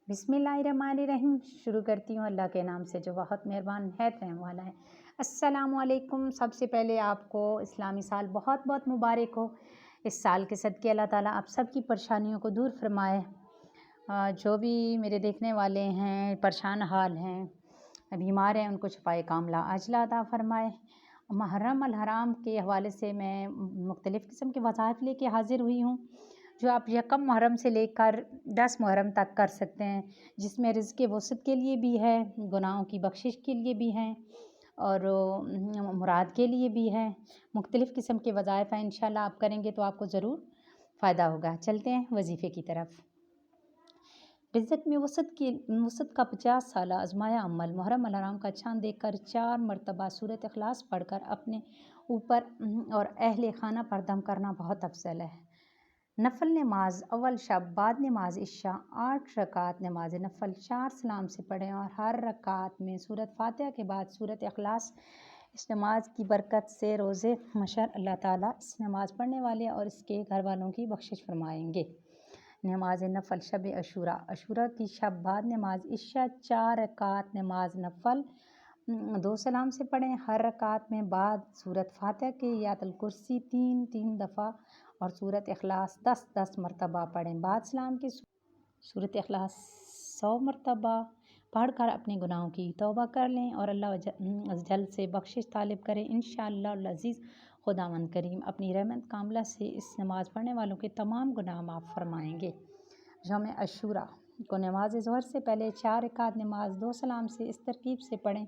बिस्मिल्लाहिर्रहमानिर्रहीम। शुरू करती हूँ अल्लाह के नाम से जो बहुत मेहरबान है रहने वाला है। अस्सलामु अलैकुम। सबसे पहले आपको इस्लामी साल बहुत बहुत मुबारक हो। इस साल के सदक़े अल्लाह ताला आप सब की परेशानियों को दूर फरमाए। जो भी मेरे देखने वाले हैं परेशान हाल हैं, बीमार हैं, उनको शफ़ाए कामिला आजिला अता फ़रमाए। मुहर्रम अल हराम के हवाले से मैं मुख्तलिफ़ किस्म के वज़ाइफ़ लेके हाज़िर हुई हूँ जो आप यकम मुहर्रम से लेकर 10 मुहर्रम तक कर सकते हैं, जिसमें रिज़्क़ के वसअत के लिए भी है, गुनाहों की बख्शिश के लिए भी हैं और मुराद के लिए भी है। मुख्तलिफ़ किस्म के वज़ाइफ़ हैं, इंशाअल्लाह आप करेंगे तो आपको ज़रूर फ़ायदा होगा। चलते हैं वजीफ़े की तरफ। रिज़्क़ में वसअत का 50 साला आज़माया अमल। मुहर्रम अल हराम का चाँद देखकर 4 मरतबा सूरत इख़लास पढ़कर अपने ऊपर और अहले खाना पर दम करना बहुत अफ़ज़ल है। नफल नमाज अव्वल शब बाद नमाज इशा 8 रकात नमाज नफल 4 सलाम से पढ़ें और हर रकात में सूरत फातिहा के बाद सूरत इख़लास। इस नमाज की बरकत से रोज़े मशर अल्लाह ताला इस नमाज पढ़ने वाले और इसके घर वालों की बख्शिश फरमाएंगे। नमाज नफल शब अशूरा अशूरा की शब बाद नमाज इशा 4 रकात नमाज नफल 2 सलाम से पढ़ें। हर रकात में बाद सूरत फातिहा के आयतुल कुर्सी 3 दफ़ा और सूरत इख़लास 10 मरतबा पढ़ें। बाद सलाम की सूरत इख़लास 100 मरतबा पढ़कर अपने गुनाहों की तौबा कर लें और अल्लाह जल से बख्शिश तालिब करें। इंशाअल्लाह अज़ीज़ खुदावंद करीम अपनी रहमत कामिला से इस नमाज़ पढ़ने वालों के तमाम गुनाह माफ़ फरमाएंगे। यौम अशूरा को नमाज ज़ोहर से पहले 4 रकात नमाज 2 सलाम से इस तरकीब से पढ़ें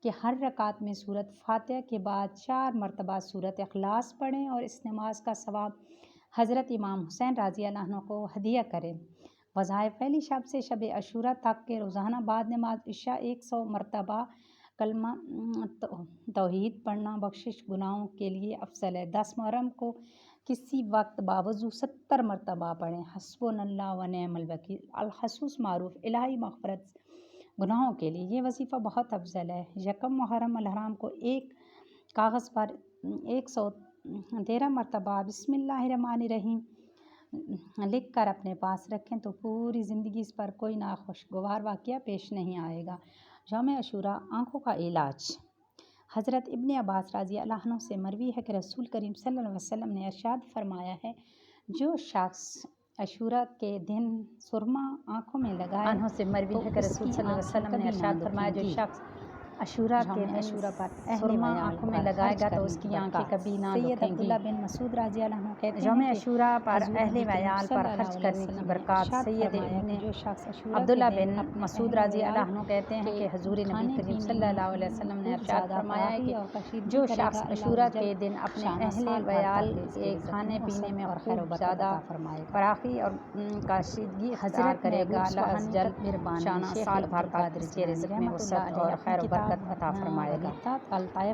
कि हर रकात में सूरत फातिहा के बाद 4 मरतबा सूरत इख़लास पढ़ें और इस नमाज का सवाब हज़रत इमाम हुसैन रज़ी अल्लाह अन्हु को हदिया करें। वज़ाइफ़ पहली शब से शब अशूरा तक के रोज़ाना बाद नमाज इशा 100 मरतबा कलमा तौहीद पढ़ना बख्शिश गुनाहों के लिए अफ़ज़ल है। 10 मुहर्रम को किसी वक्त बावजू 70 मरतबा पढ़ें। हस्बुनल्लाह व निअमल वकील अल-हसूस मारूफ इलाही मग़फ़िरत गुनाहों के लिए ये वजीफ़ा बहुत अफ़ज़ल है। यकम मुहर्रम अल हराम को एक कागज़ पर 113 मरतबा बिस्मिल्लाहिर्रहमानिर्रहीम लिख कर अपने पास रखें तो पूरी ज़िंदगी इस पर कोई नाखुशगवार वाक़या पेश नहीं आएगा। यौम अशूरा आँखों का इलाज। हज़रत इब्न अब्बास रज़ी अल्लाह अन्हु से मरवी है कि रसूल करीम सल्लल्लाहु अलैहि वसल्लम ने इरशाद फरमाया है, जो शख्स अशूरा के दिन सुरमा आँखों में लगाए अन्हों से मरवी है कि रसूल सल्लल्लाहु अलैहि वसल्लम ने इरशाद फरमाया, जो शख्स अशूरा के दिन सुरमा आँखों में लगाएगा तो उसकी आँखें कभी ना दुखेंगी। सैयद अब्दुल्ला बिन मसूद रज़ी अल्लाह अन्हु कहते हैं यौम अशूरा पर अहले वयाल पर खर्च करने की बरकत। सैयद अब्दुल्ला बिन मसूद रज़ी अल्लाह अन्हु कहते हैं कि हुज़ूर नबी करीम सल्लल्लाहु अलैहि वसल्लम ने इरशाद फरमाया है कि जो शख्स अशूरा के दिन अपने अहले वयाल के खाने पीने में खूब ज़्यादा फराखी और काशीदगी इख्तियार करेगा, अल्लाह अज़्ज़ल शाना साल भर तक इसके रिज़्क़ में वसअत और खैर बरकत अता फरमाएगा।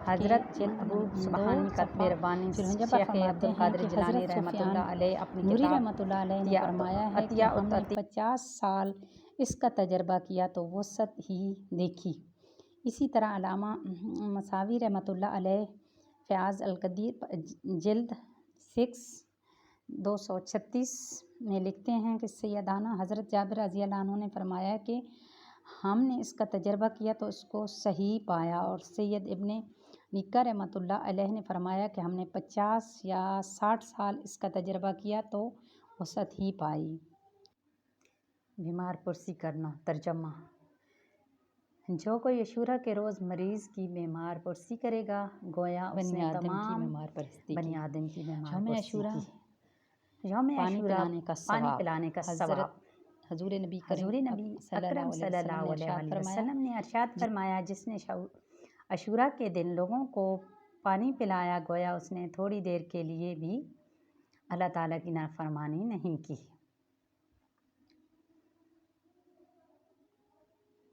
हज़रत अबू सुबहानी का मेहरबानी शेख अब्दुल कादिर जिलानी रहमतुल्लाह अलैह अपनी किताब अतिया उत 50 साल इसका तजर्बा किया तो वसअत ही देखी। इसी तरह अल्लामा मसावी रहमतुल्लाह अलैह फ़याज़ अल क़दीर जिल्द 6 236 में लिखते हैं कि सैयदाना हज़रत जाबिर रज़ी अल्लाह अन्हु ने फरमाया कि हमने इसका तजर्बा किया तो इसको सही पाया। और सैयद इब्ने निक्का रहमतुल्लाह अलैह ने फरमाया कि हमने 50 या 60 साल इसका तजर्बा किया तो वसअत ही पाई। बीमार पुरसी करना। तर्जमा। जो कोई अशूरा के रोज़ मरीज़ की बीमार पुरसी करेगा गोया उसने तमाम बनी आदम की बीमार पुरसी की। यौम अशूरा पानी पिलाने का सवाब। हज़ूर नबी अकरम सल्लल्लाहु अलैहि वसल्लम ने इरशाद फरमाया, जिसने अशूरा के दिन लोगों को पानी पिलाया गोया उसने थोड़ी देर के लिए भी अल्लाह ताला की नाफरमानी नहीं की।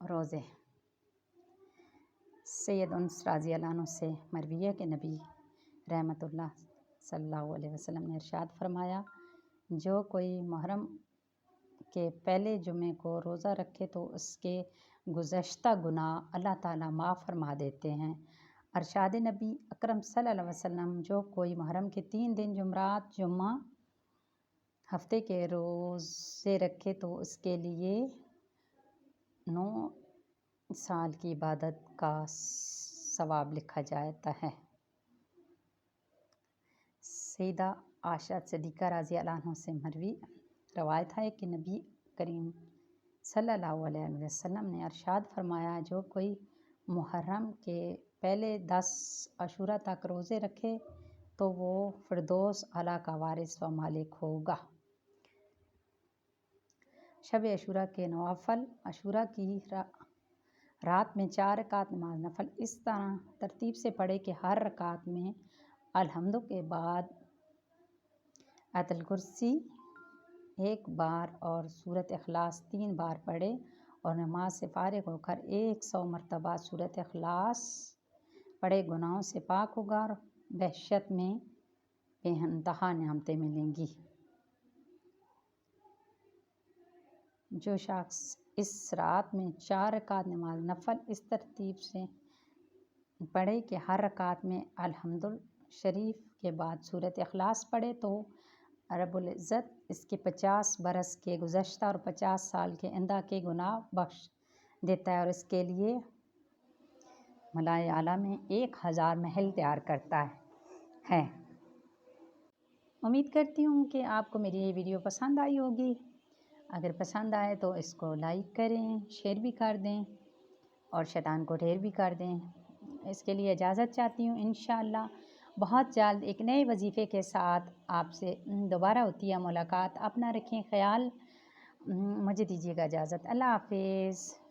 रोज़े। सैयद उन्स रज़ी अल्लाह अन्हु से मरवी है कि नबी रहमतुल्लाह सल्लल्लाहु अलैहि वसल्लम ने इरशाद फरमाया, जो कोई मुहर्रम के पहले जुमे को रोज़ा रखे तो उसके गुज़श्ता गुनाह अल्लाह ताला माफ़ फरमा देते हैं। अरशाद नबी अकरम सल्लल्लाहु अलैहि वसल्लम, जो कोई मुहर्रम के 3 दिन जुमरात जुम्मा हफ्ते के रोज़े रखे तो उसके लिए 9 साल की इबादत का सवाब लिखा जाता है। सैयदा आयशा सिद्दीक़ा रज़ी अल्लाह अन्हा से मरवी रवायत है कि नबी करीम सल्लल्लाहु अलैहि वसल्लम ने इरशाद फरमाया, जो कोई मुहर्रम के पहले 10 अशूरा तक रोज़े रखे तो वो फिरदौस आला का वारिस व मालिक होगा। शब अशूरा के नवाफल। अशूरा की रात में 4 रकात नमाज नफल इस तरह तरतीब से पढ़े कि हर रकात में अलहम्दु के बाद आयतुल कुर्सी 1 बार और सूरत इखलास 3 बार पढ़े और नमाज से फारिग होकर 100 मरतबा सूरत इखलास पढ़े। गुनाहों से पाक होगा और बहशत में बेइंतहा नेमतें मिलेंगी। जो शख्स इस रात में 4 रकात नमाज नफल इस तरतीब से पढ़े कि हर रकात में अल्हम्दुल शरीफ के बाद सूरत इखलास पढ़े तो रब्बुल इज़्ज़त इसके 50 बरस के गुज़श्ता और 50 साल के आइंदा के गुनाह बख्श देता है और इसके लिए मलाए आला में 1000 महल तैयार करता है। उम्मीद करती हूँ कि आपको मेरी ये वीडियो पसंद आई होगी। अगर पसंद आए तो इसको लाइक करें, शेयर भी कर दें और शैतान को ढेर भी कर दें। इसके लिए इजाज़त चाहती हूँ। इंशाअल्लाह बहुत जल्द एक नए वजीफ़े के साथ आपसे दोबारा होती है मुलाकात। अपना रखें ख्याल। मुझे दीजिएगा इजाज़त। अल्लाह हाफ़िज़।